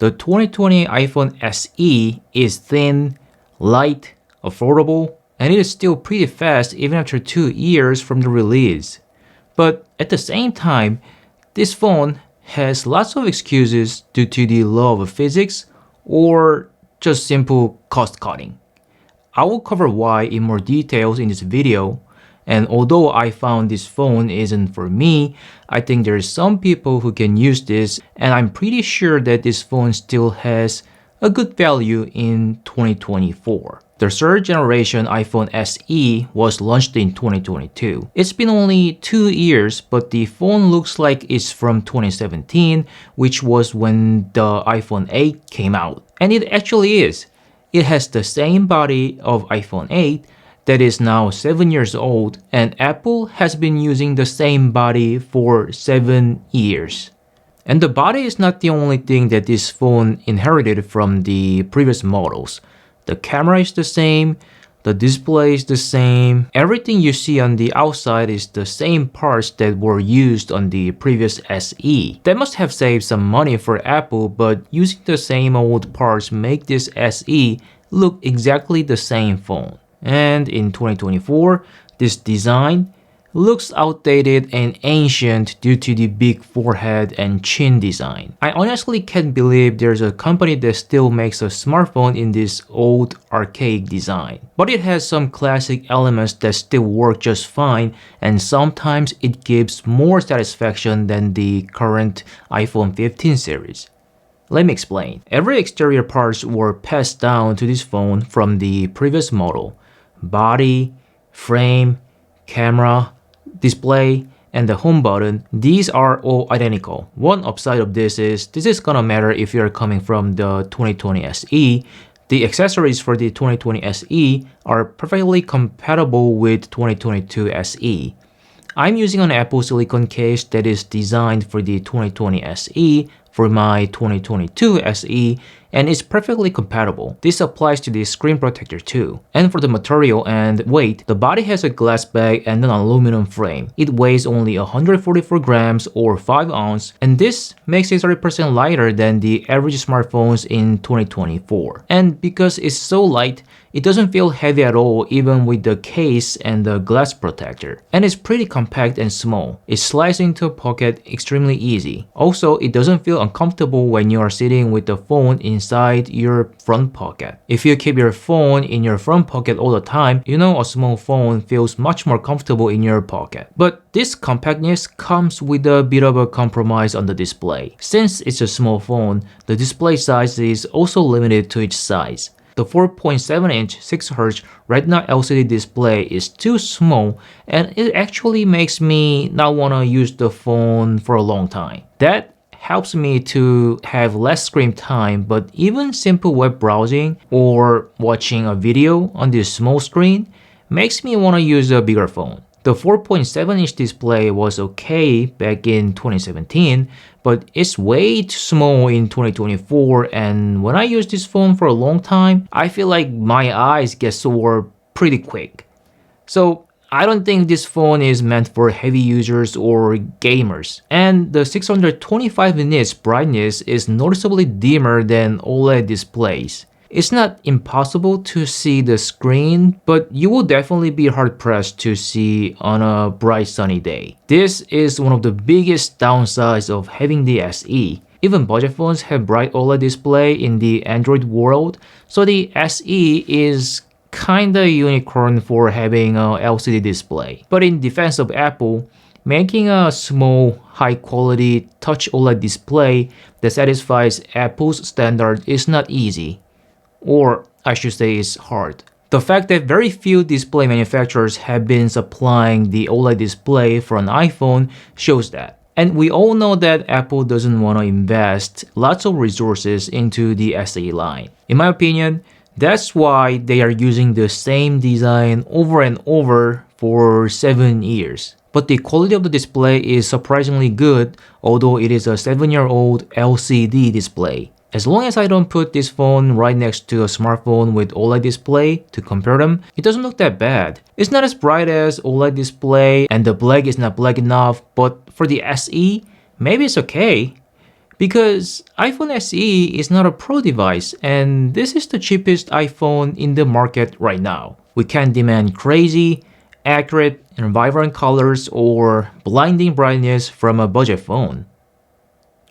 The 2020 iPhone SE is thin, light, affordable, and it is still pretty fast even after 2 years from the release. But at the same time, this phone has lots of excuses due to the law of physics or just simple cost cutting. I will cover why in more details in this video, and although I found this phone isn't for me, I think there are some people who can use this, and I'm pretty sure that this phone still has a good value in 2024. The third generation iPhone SE was launched in 2022. It's been only 2 years, but the phone looks like it's from 2017, which was when the iPhone 8 came out. And it actually is. It has the same body of iPhone 8 that is now 7 years old, and Apple has been using the same body for 7 years. And the body is not the only thing that this phone inherited from the previous models. The camera is the same, the display is the same, everything you see on the outside is the same parts that were used on the previous SE. That must have saved some money for Apple, but using the same old parts make this SE look exactly the same phone. And in 2024, this design looks outdated and ancient due to the big forehead and chin design. I honestly can't believe there's a company that still makes a smartphone in this old archaic design. But it has some classic elements that still work just fine, and sometimes it gives more satisfaction than the current iPhone 15 series. Let me explain. Every exterior parts were passed down to this phone from the previous model. Body, frame, camera, display, and the home button, these are all identical. One upside of this is gonna matter if you're coming from the 2020 SE. The accessories for the 2020 SE are perfectly compatible with 2022 SE. I'm using an Apple silicone case that is designed for the 2020 SE for my 2022 SE, and it's perfectly compatible. This applies to the screen protector too. And for the material and weight, the body has a glass bag and an aluminum frame. It weighs only 144 grams or 5 ounces, and this makes it 30% lighter than the average smartphones in 2024. And because it's so light, it doesn't feel heavy at all even with the case and the glass protector. And it's pretty compact and small. It slides into a pocket extremely easy. Also, it doesn't feel uncomfortable when you are sitting with the phone inside your front pocket. If you keep your phone in your front pocket all the time, you know a small phone feels much more comfortable in your pocket. But this compactness comes with a bit of a compromise on the display. Since it's a small phone, the display size is also limited to its size. The 4.7-inch 6Hz Retina LCD display is too small, and it actually makes me not want to use the phone for a long time. That helps me to have less screen time, but even simple web browsing or watching a video on this small screen makes me want to use a bigger phone. The 4.7-inch display was okay back in 2017, but it's way too small in 2024, and when I use this phone for a long time, I feel like my eyes get sore pretty quick. So I don't think this phone is meant for heavy users or gamers. And the 625 nits brightness is noticeably dimmer than OLED displays. It's not impossible to see the screen, but you will definitely be hard-pressed to see on a bright sunny day. This is one of the biggest downsides of having the SE. Even budget phones have bright OLED display in the Android world, so the SE is kinda unicorn for having a LCD display. But in defense of Apple, making a small, high-quality touch OLED display that satisfies Apple's standard is not easy. Or I should say it's hard. The fact that very few display manufacturers have been supplying the OLED display for an iPhone shows that. And we all know that Apple doesn't want to invest lots of resources into the SE line. In my opinion, that's why they are using the same design over and over for 7 years. But the quality of the display is surprisingly good, although it is a 7-year-old LCD display. As long as I don't put this phone right next to a smartphone with OLED display to compare them, it doesn't look that bad. It's not as bright as OLED display, and the black is not black enough, but for the SE, maybe it's okay. Because iPhone SE is not a pro device, and this is the cheapest iPhone in the market right now. We can't demand crazy, accurate, and vibrant colors or blinding brightness from a budget phone.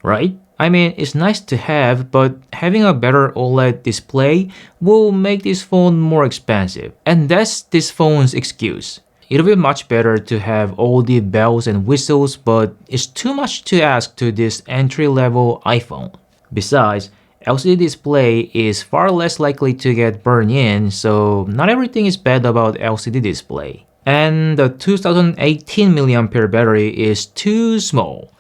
Right? I mean, it's nice to have, but having a better OLED display will make this phone more expensive. And that's this phone's excuse. It'll be much better to have all the bells and whistles, but it's too much to ask to this entry-level iPhone. Besides, LCD display is far less likely to get burned in, so not everything is bad about LCD display. And the 2018 mAh battery is too small.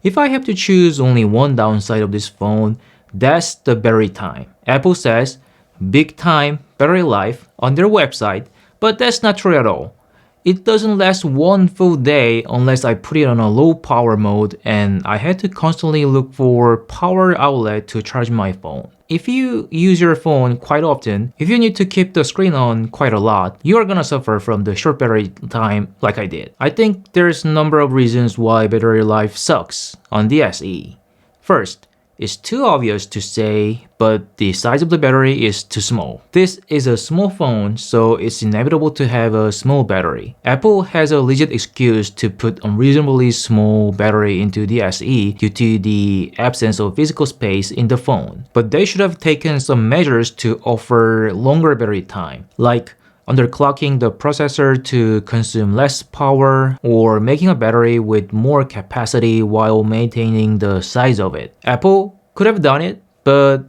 If I have to choose only one downside of this phone, that's the battery time. Apple says big time battery life on their website, but that's not true at all. It doesn't last one full day unless I put it on a low power mode and I had to constantly look for power outlet to charge my phone. If you use your phone quite often, if you need to keep the screen on quite a lot, you are gonna suffer from the short battery time like I did. I think there's a number of reasons why battery life sucks on the SE. First, it's too obvious to say, but the size of the battery is too small. This is a small phone, so it's inevitable to have a small battery. Apple has a legit excuse to put unreasonably small battery into the SE due to the absence of physical space in the phone. But they should have taken some measures to offer longer battery time, like underclocking the processor to consume less power, or making a battery with more capacity while maintaining the size of it. Apple could have done it, but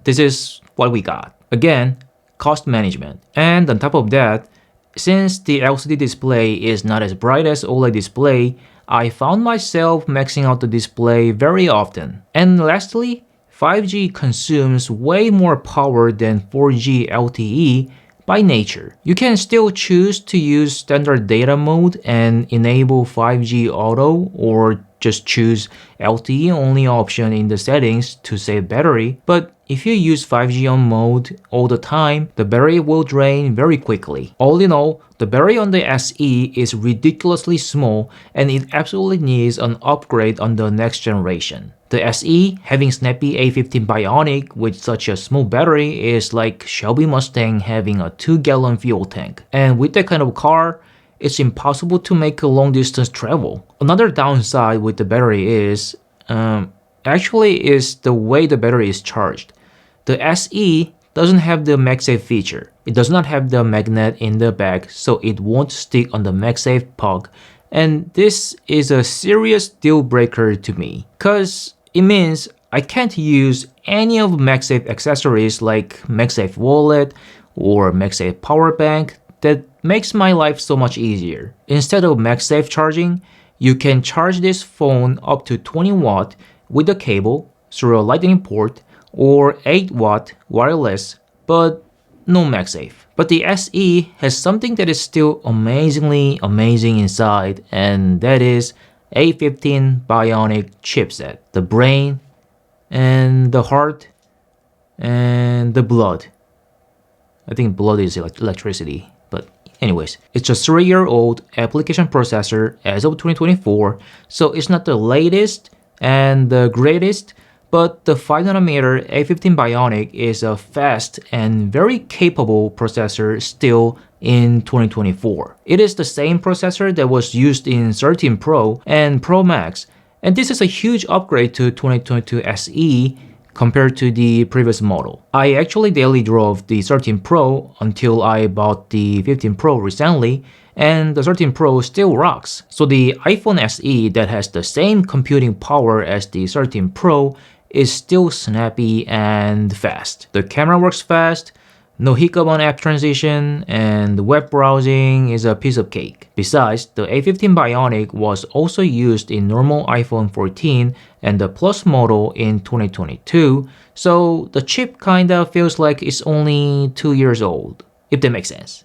this is what we got. Again, cost management. And on top of that, since the LCD display is not as bright as OLED display, I found myself maxing out the display very often. And lastly, 5G consumes way more power than 4G LTE by nature. You can still choose to use standard data mode and enable 5G auto, or just choose LTE only option in the settings to save battery, but if you use 5G on mode all the time, the battery will drain very quickly. All in all, the battery on the SE is ridiculously small and it absolutely needs an upgrade on the next generation. The SE having snappy A15 Bionic with such a small battery is like Shelby Mustang having a 2-gallon fuel tank. And with that kind of car, it's impossible to make a long distance travel. Another downside with the battery is the way the battery is charged. The SE doesn't have the Magsafe feature. It does not have the magnet in the back, so it won't stick on the Magsafe puck. And this is a serious deal breaker to me, cause it means I can't use any of Magsafe accessories like Magsafe wallet or Magsafe power bank that makes my life so much easier. Instead of Magsafe charging, you can charge this phone up to 20 watt with a cable through a lightning port or 8 watt wireless, but no Magsafe. But the SE has something that is still amazingly amazing inside, and that is A15 Bionic chipset. The brain and the heart and the blood. I think blood is electricity, but anyways, it's a 3-year-old application processor as of 2024, so it's not the latest and the greatest, but the 5nm A15 Bionic is a fast and very capable processor still in 2024. It is the same processor that was used in 13 Pro and Pro Max, and this is a huge upgrade to 2022 SE compared to the previous model. I actually daily drove the 13 Pro until I bought the 15 Pro recently, and the 13 Pro still rocks. So the iPhone SE that has the same computing power as the 13 Pro is still snappy and fast. The camera works fast, no hiccup on app transition, and the web browsing is a piece of cake. Besides, the A15 Bionic was also used in normal iPhone 14 and the Plus model in 2022, so the chip kinda feels like it's only 2 years old, if that makes sense.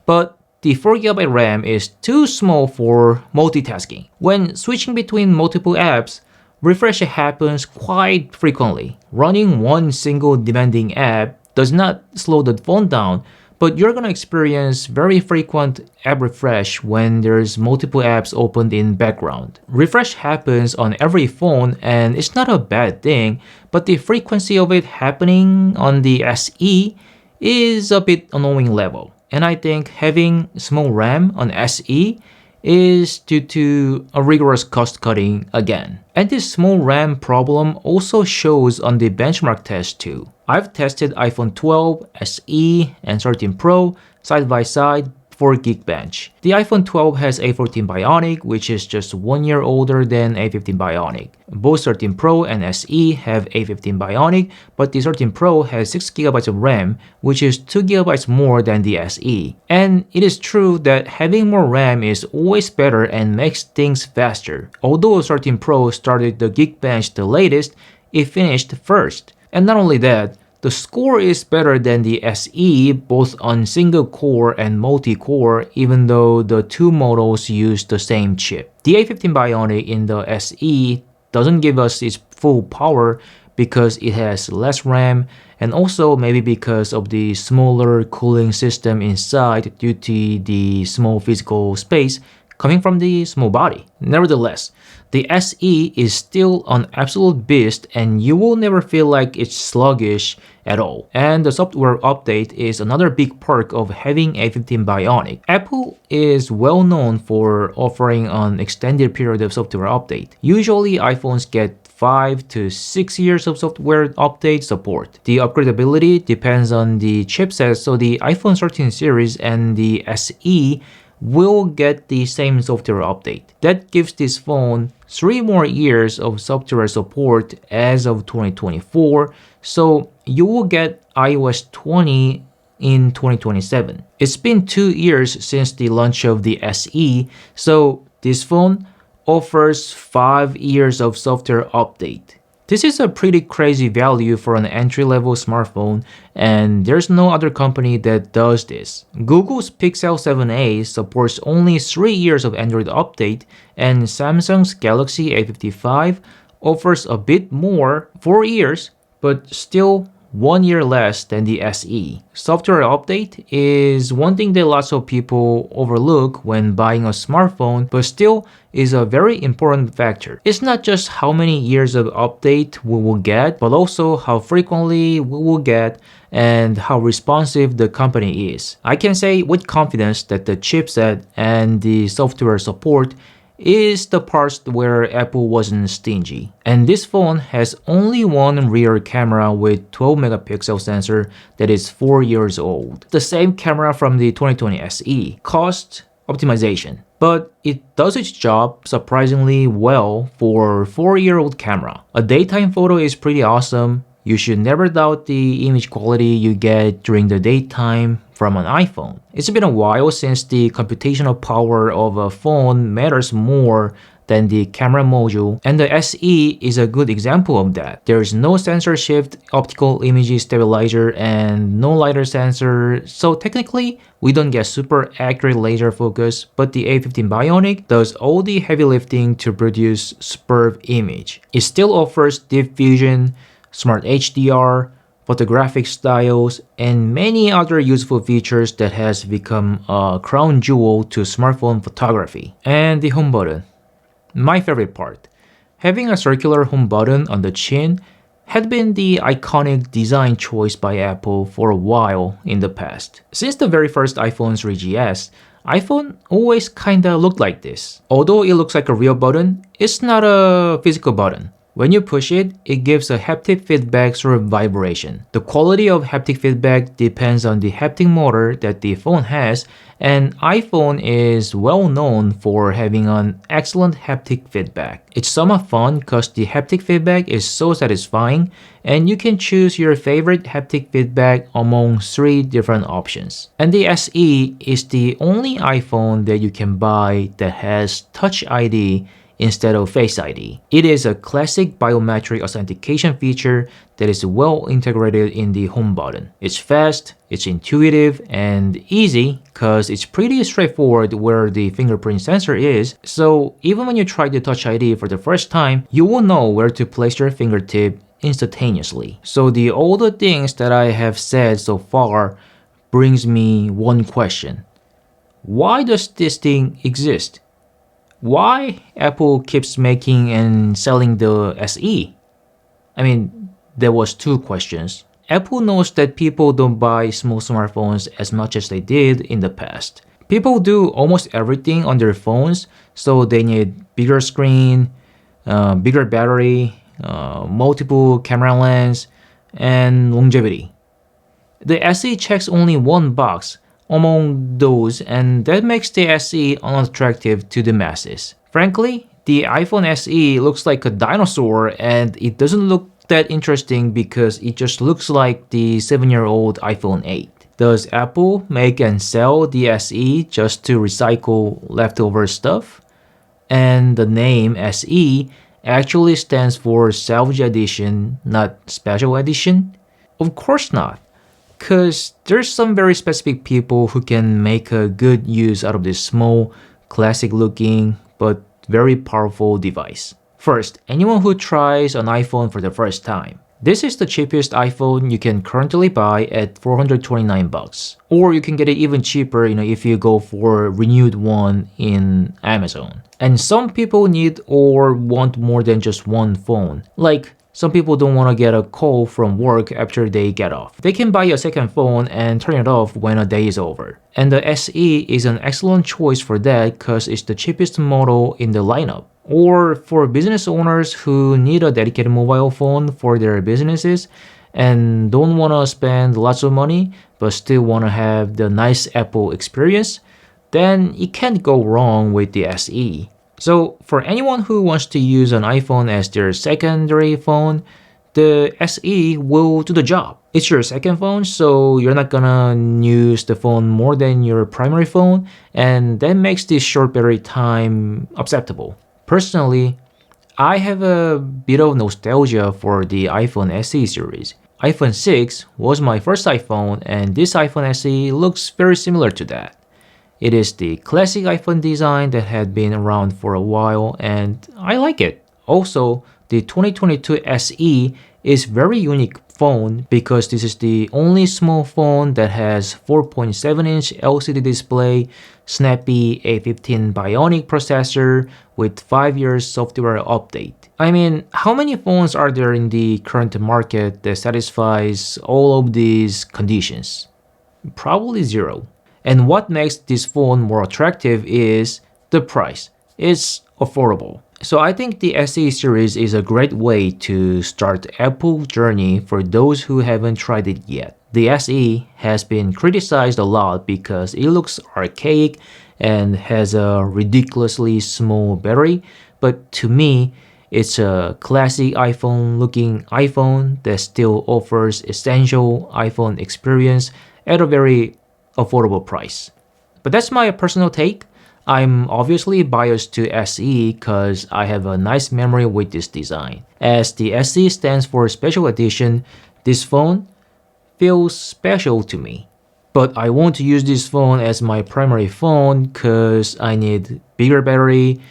But the 4GB RAM is too small for multitasking. When switching between multiple apps, refresh happens quite frequently. Running one single demanding app does not slow the phone down, but you're gonna experience very frequent app refresh when there's multiple apps opened in background. Refresh happens on every phone and it's not a bad thing, but the frequency of it happening on the SE is a bit annoying level. And I think having small RAM on SE is due to a rigorous cost cutting again. And this small RAM problem also shows on the benchmark test too. I've tested iPhone 12, SE, and 13 Pro side by side for Geekbench. The iPhone 12 has A14 Bionic, which is just 1 year older than A15 Bionic. Both 13 Pro and SE have A15 Bionic, but the 13 Pro has 6GB of RAM, which is 2GB more than the SE. And it is true that having more RAM is always better and makes things faster. Although 13 Pro started the Geekbench the latest, it finished first. And not only that, the score is better than the SE both on single core and multi-core, even though the two models use the same chip. The A15 Bionic in the SE doesn't give us its full power because it has less RAM, and also maybe because of the smaller cooling system inside due to the small physical space coming from the small body. Nevertheless, the SE is still an absolute beast and you will never feel like it's sluggish at all. And the software update is another big perk of having A15 Bionic. Apple is well known for offering an extended period of software update. Usually iPhones get 5 to 6 years of software update support. The upgradability depends on the chipset, so the iPhone 13 series and the SE will get the same software update. That gives this phone 3 more years of software support as of 2024, so you will get iOS 20 in 2027. It's been 2 years since the launch of the SE, so this phone offers 5 years of software update. This is a pretty crazy value for an entry-level smartphone, and there's no other company that does this. Google's Pixel 7a supports only 3 years of Android update, and Samsung's Galaxy A55 offers a bit more, 4 years, but still 1 year less than the SE. Software update is one thing that lots of people overlook when buying a smartphone, but still is a very important factor. It's not just how many years of update we will get, but also how frequently we will get and how responsive the company is. I can say with confidence that the chipset and the software support is the parts where Apple wasn't stingy. And this phone has only one rear camera with 12 megapixel sensor that is 4 years old. The same camera from the 2020 SE. Cost optimization. But it does its job surprisingly well for 4-year-old camera. A daytime photo is pretty awesome. You should never doubt the image quality you get during the daytime from an iPhone. It's been a while since the computational power of a phone matters more than the camera module, and the SE is a good example of that. There's no sensor shift, optical image stabilizer, and no lidar sensor, so technically we don't get super accurate laser focus, but the A15 Bionic does all the heavy lifting to produce superb image. It still offers deep fusion, smart HDR, photographic styles, and many other useful features that has become a crown jewel to smartphone photography. And the home button. My favorite part. Having a circular home button on the chin had been the iconic design choice by Apple for a while in the past. Since the very first iPhone 3GS, iPhone always kinda looked like this. Although it looks like a real button, it's not a physical button. When you push it, it gives a haptic feedback sort of vibration. The quality of haptic feedback depends on the haptic motor that the phone has, and iPhone is well known for having an excellent haptic feedback. It's somewhat fun because the haptic feedback is so satisfying, and you can choose your favorite haptic feedback among 3 different options. And the SE is the only iPhone that you can buy that has Touch ID instead of Face ID. It is a classic biometric authentication feature that is well integrated in the home button. It's fast, it's intuitive, and easy because it's pretty straightforward where the fingerprint sensor is, so even when you try the Touch ID for the first time, you will know where to place your fingertip instantaneously. So all the things that I have said so far brings me one question. Why does this thing exist? Why Apple keeps making and selling the SE? I mean, there was two questions. Apple knows that people don't buy small smartphones as much as they did in the past. People do almost everything on their phones, so they need bigger screen, bigger battery, multiple camera lens, and longevity. The SE checks only one box among those, and that makes the SE unattractive to the masses. Frankly, the iPhone SE looks like a dinosaur, and it doesn't look that interesting because it just looks like the 7-year-old iPhone 8. Does Apple make and sell the SE just to recycle leftover stuff? And the name SE actually stands for Salvage Edition, not Special Edition? Of course not, because there's some very specific people who can make a good use out of this small, classic looking, but very powerful device. First, anyone who tries an iPhone for the first time. This is the cheapest iPhone you can currently buy at $429. Or you can get it even cheaper, if you go for a renewed one in Amazon. And some people need or want more than just one phone. Like, some people don't want to get a call from work after they get off. They can buy a second phone and turn it off when a day is over. And the SE is an excellent choice for that because it's the cheapest model in the lineup. Or for business owners who need a dedicated mobile phone for their businesses and don't want to spend lots of money but still want to have the nice Apple experience, then it can't go wrong with the SE. So for anyone who wants to use an iPhone as their secondary phone, the SE will do the job. It's your second phone, so you're not gonna use the phone more than your primary phone, and that makes this short battery time acceptable. Personally, I have a bit of nostalgia for the iPhone SE series. iPhone 6 was my first iPhone, and this iPhone SE looks very similar to that. It is the classic iPhone design that had been around for a while, and I like it. Also, the 2022 SE is very unique phone because this is the only small phone that has 4.7-inch LCD display, snappy A15 Bionic processor with 5 years software update. I mean, how many phones are there in the current market that satisfies all of these conditions? Probably zero. And what makes this phone more attractive is the price. It's affordable. So I think the SE series is a great way to start Apple journey for those who haven't tried it yet. The SE has been criticized a lot because it looks archaic and has a ridiculously small battery, but to me, it's a classic iPhone looking iPhone that still offers essential iPhone experience at a very affordable price. But that's my personal take. I'm obviously biased to SE because I have a nice memory with this design. As the SE stands for Special Edition, this phone feels special to me. But I won't use this phone as my primary phone because I need bigger battery,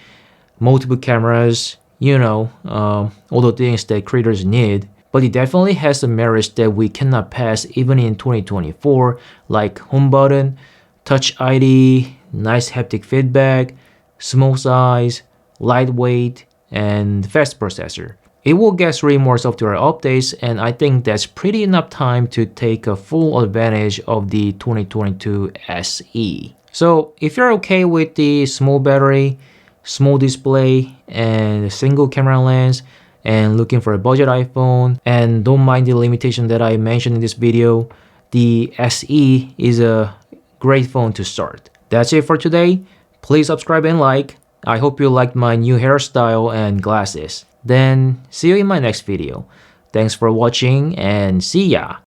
multiple cameras, all the things that creators need. But it definitely has some merits that we cannot pass even in 2024, like home button, Touch ID, nice haptic feedback, small size, lightweight, and fast processor. It will get 3 more software updates, and I think that's pretty enough time to take a full advantage of the 2022 SE. So if you're okay with the small battery, small display, and single camera lens, and looking for a budget iPhone, and don't mind the limitation that I mentioned in this video, the SE is a great phone to start. That's it for today. Please subscribe and like. I hope you liked my new hairstyle and glasses. Then see you in my next video. Thanks for watching and see ya!